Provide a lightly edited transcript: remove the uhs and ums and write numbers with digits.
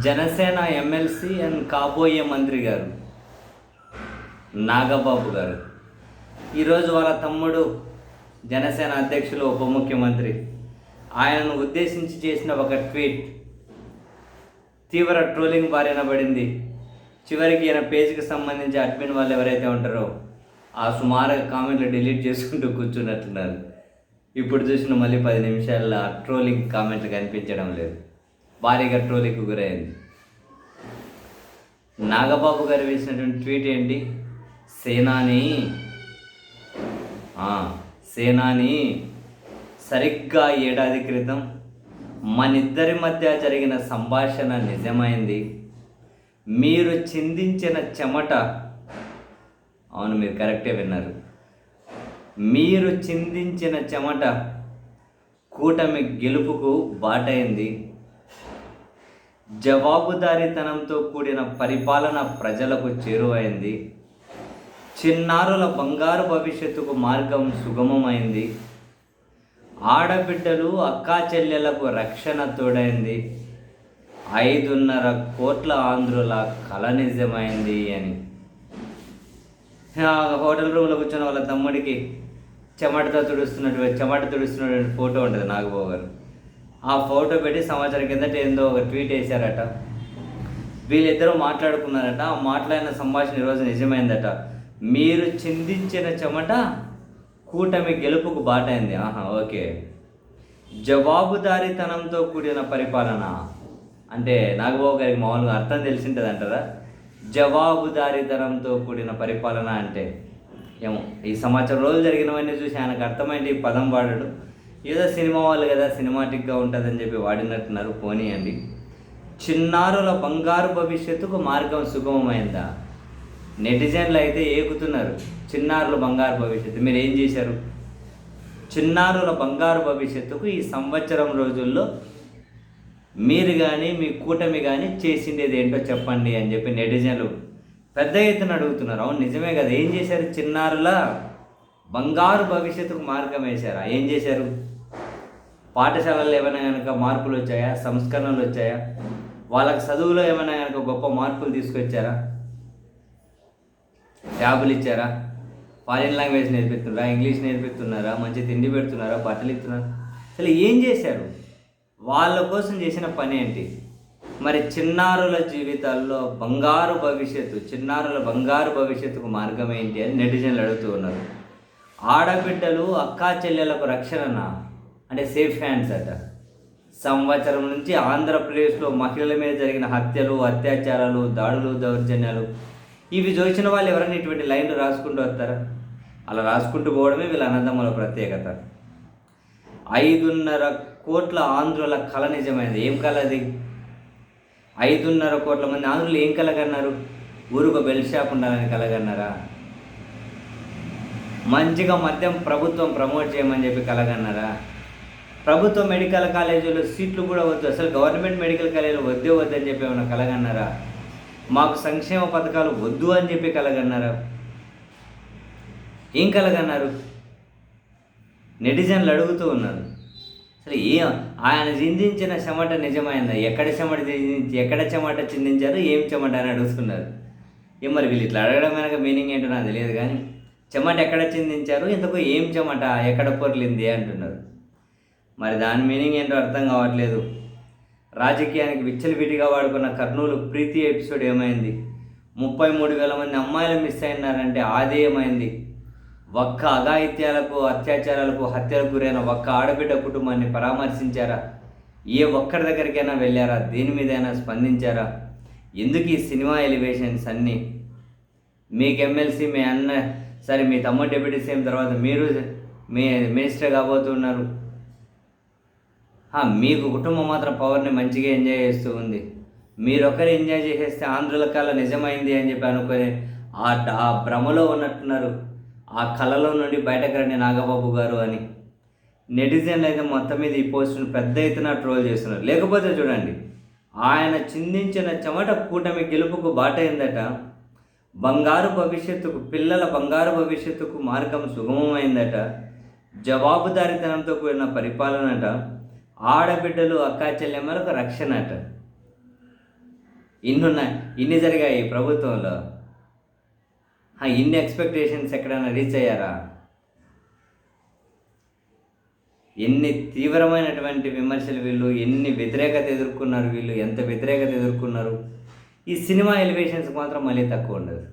Janasena MLC and కాబోయే మంత్రి గారు నాగబాబు గారు ఈరోజు వాళ్ళ తమ్ముడు జనసేన అధ్యక్షులు ఉప ముఖ్యమంత్రి ఆయనను ఉద్దేశించి చేసిన ఒక ట్వీట్ తీవ్ర ట్రోలింగ్ బారిన పడింది. చివరికి ఈయన పేజీకి సంబంధించి అడ్మిన్ వాళ్ళు ఎవరైతే ఉంటారో ఆ సుమారు కామెంట్లు డిలీట్ చేసుకుంటూ కూర్చున్నట్టున్నారు. ఇప్పుడు చూసిన మళ్ళీ 10 నిమిషాల్లో ఆ ట్రోలింగ్ కామెంట్లు కనిపించడం లేదు. భారీగా ట్రోలింగ్కు గురైంది. నాగబాబు గారు వేసినటువంటి ట్వీట్ ఏంటి? సేనాని సరిగ్గా ఏడాది క్రితం మనిద్దరి మధ్య జరిగిన సంభాషణ నిజమైంది. మీరు చిందించిన చెమట, అవును మీరు కరెక్టే విన్నారు, మీరు చిందించిన చెమట కూటమి గెలుపుకు బాటైంది. జవాబుదారీతనంతో కూడిన పరిపాలన ప్రజలకు చేరువైంది. చిన్నారుల బంగారు భవిష్యత్తుకు మార్గం సుగమమైంది. ఆడబిడ్డలు అక్కా చెల్లెలకు రక్షణ తోడైంది. 5.5 కోట్ల ఆంధ్రుల కల నిజమైంది అని హోటల్ రూమ్లో కూర్చొని వాళ్ళ తమ్ముడికి చెమట తుడుస్తున్నటువంటి ఫోటో ఉంటుంది నాగబాబు గారు. ఆ ఫోటో పెట్టి సంవత్సరం కిందట ఏందో ఒక ట్వీట్ వేశారట. వీళ్ళిద్దరూ మాట్లాడుకున్నారట. ఆ మాట్లాడిన సంభాషణ ఈరోజు నిజమైందట. మీరు చిందించిన చెమట కూటమి గెలుపుకు బాటైంది. ఓకే. జవాబుదారీతనంతో కూడిన పరిపాలన అంటే నాగబాబు గారికి మామూలుగా అర్థం తెలిసింటుంది అంటారా? జవాబుదారీతనంతో కూడిన పరిపాలన అంటే ఏమో ఈ సంవత్సరం రోజులు జరిగినవన్నీ చూసి ఆయనకు అర్థమైంది ఈ పదం వాడడు. ఏదో సినిమా వాళ్ళు కదా, సినిమాటిక్గా ఉంటుందని చెప్పి వాడినట్టున్నారు. పోనీయండి. చిన్నారుల బంగారు భవిష్యత్తుకు మార్గం సుగమమైందా? నెటిజన్లు అయితే ఏకుతున్నారు. చిన్నారుల బంగారు భవిష్యత్తు మీరు ఏం చేశారు? చిన్నారుల బంగారు భవిష్యత్తుకు ఈ సంవత్సరం రోజుల్లో మీరు కానీ మీ కూటమి కానీ చేసిండేది ఏంటో చెప్పండి అని చెప్పి నెటిజన్లు పెద్ద ఎత్తున అడుగుతున్నారు. అవును నిజమే కదా, ఏం చేశారు? చిన్నారుల బంగారు భవిష్యత్తుకు మార్గం వేశారా? ఏం చేశారు? పాఠశాలల్లో ఏమైనా కనుక మార్పులు వచ్చాయా? సంస్కరణలు వచ్చాయా? వాళ్ళకి చదువులో ఏమైనా కనుక గొప్ప మార్పులు తీసుకొచ్చారా? ట్యాబులు ఇచ్చారా? ఫారిన్ లాంగ్వేజ్ నేర్పిస్తున్నారా? ఇంగ్లీష్ నేర్పిస్తున్నారా? మంచి తిండి పెడుతున్నారా? బట్టలు ఇస్తున్నారా? అసలు ఏం చేశారు? వాళ్ళ కోసం చేసిన పని ఏంటి? మరి చిన్నారుల జీవితాల్లో చిన్నారుల బంగారు భవిష్యత్తుకు మార్గం ఏంటి అని నెటిజన్లు అడుగుతూ ఉన్నారు. ఆడబిడ్డలు అక్కా చెల్లెలకు రక్షణనా అంటే సేఫ్ హ్యాండ్స్ అట. సంవత్సరం నుంచి ఆంధ్రప్రదేశ్లో మహిళల మీద జరిగిన హత్యలు, అత్యాచారాలు, దాడులు, దౌర్జన్యాలు ఇవి చూసిన వాళ్ళు ఎవరైనా ఇటువంటి లైన్లు రాసుకుంటూ వస్తారా? అలా రాసుకుంటూ పోవడమే వీళ్ళ అన్నదమ్ముల ప్రత్యేకత. 5.5 కోట్ల ఆంధ్రుల కళ నిజమైంది. ఏం కళ అది? 5.5 కోట్ల మంది ఆంధ్రులు ఏం కలగన్నారు? ఊరుకు బెల్ షాప్ ఉండాలని కలగన్నారా? మంచిగా మద్యం ప్రభుత్వం ప్రమోట్ చేయమని చెప్పి కలగన్నారా? ప్రభుత్వ మెడికల్ కాలేజీలో సీట్లు కూడా వద్దు, అసలు గవర్నమెంట్ మెడికల్ కాలేజీలో వద్దని చెప్పి ఏమైనా కలగన్నారా? మాకు సంక్షేమ పథకాలు వద్దు అని చెప్పి కలగన్నారా? ఏం కలగన్నారు? నెటిజన్లు అడుగుతూ ఉన్నారు. అసలు ఆయన చిందించిన చెమట నిజమైందా? ఎక్కడ చెమట చిందించారు, ఏం చెమట అని అడుగుతున్నారు. మరి వీళ్ళు ఇట్లా అడగడం వెనక మీనింగ్ ఏంటో నాకు తెలియదు కానీ చెమట ఎక్కడ చిందించారు, ఇంతకు ఏం చెమట ఎక్కడ పొర్లింది అంటున్నారు. మరి దాని మీనింగ్ ఏంటో అర్థం కావట్లేదు. రాజకీయానికి విచ్చలవిడిగా వాడుకున్న కర్నూలు ప్రీతి ఎపిసోడ్ ఏమైంది? 33,000 మంది అమ్మాయిలు మిస్ అయినారంటే అది ఏమైంది? ఒక్క అఘాయిత్యాలకు, అత్యాచారాలకు, హత్యలకు గురైన ఒక్క ఆడబిడ్డ కుటుంబాన్ని పరామర్శించారా? ఏ ఒక్కరి దగ్గరికైనా వెళ్ళారా? దేని మీదైనా స్పందించారా? ఎందుకు ఈ సినిమా ఎలివేషన్స్ అన్నీ? మీకు ఎమ్మెల్సీ మీ అన్న, సరే మీ తమ్ముడు డిప్యూటీ సీఎం తర్వాత మీరు మీ మినిస్టర్ కాబోతున్నారు. మీకు కుటుంబం మాత్రం పవర్ని మంచిగా ఎంజాయ్ చేస్తూ ఉంది. మీరొక్కరు ఎంజాయ్ చేసేస్తే ఆంధ్రుల కళ నిజమైంది అని చెప్పి అనుకుని ఆ భ్రమలో ఉన్నట్టున్నారు. ఆ కళలో నుండి బయటకు రండి నాగబాబు గారు అని నెటిజన్లు అయితే మొత్తం మీద ఈ పోస్టును పెద్ద ఎత్తున ట్రోల్ చేస్తున్నారు. లేకపోతే చూడండి, ఆయన చిందించిన చెమట కూటమి గెలుపుకు బాటైందట. పిల్లల బంగారు భవిష్యత్తుకు మార్గం సుగమమైందట. జవాబుదారీతనంతో కూడిన పరిపాలనట. ఆడబిడ్డలు అక్కా చెల్లెమ్మలకు రక్షణ అట. ఇన్నున్నాయి, ఇన్ని జరిగాయి ఈ ప్రభుత్వంలో. ఇన్ని ఎక్స్పెక్టేషన్స్ ఎక్కడైనా రీచ్ అయ్యారా? ఎన్ని తీవ్రమైనటువంటి విమర్శలు వీళ్ళు, ఎన్ని వ్యతిరేకత ఎదుర్కొన్నారు వీళ్ళు, ఎంత వ్యతిరేకత ఎదుర్కొన్నారు. ఈ సినిమా ఎలివేషన్స్ మాత్రం మళ్ళీ తక్కువ ఉండదు.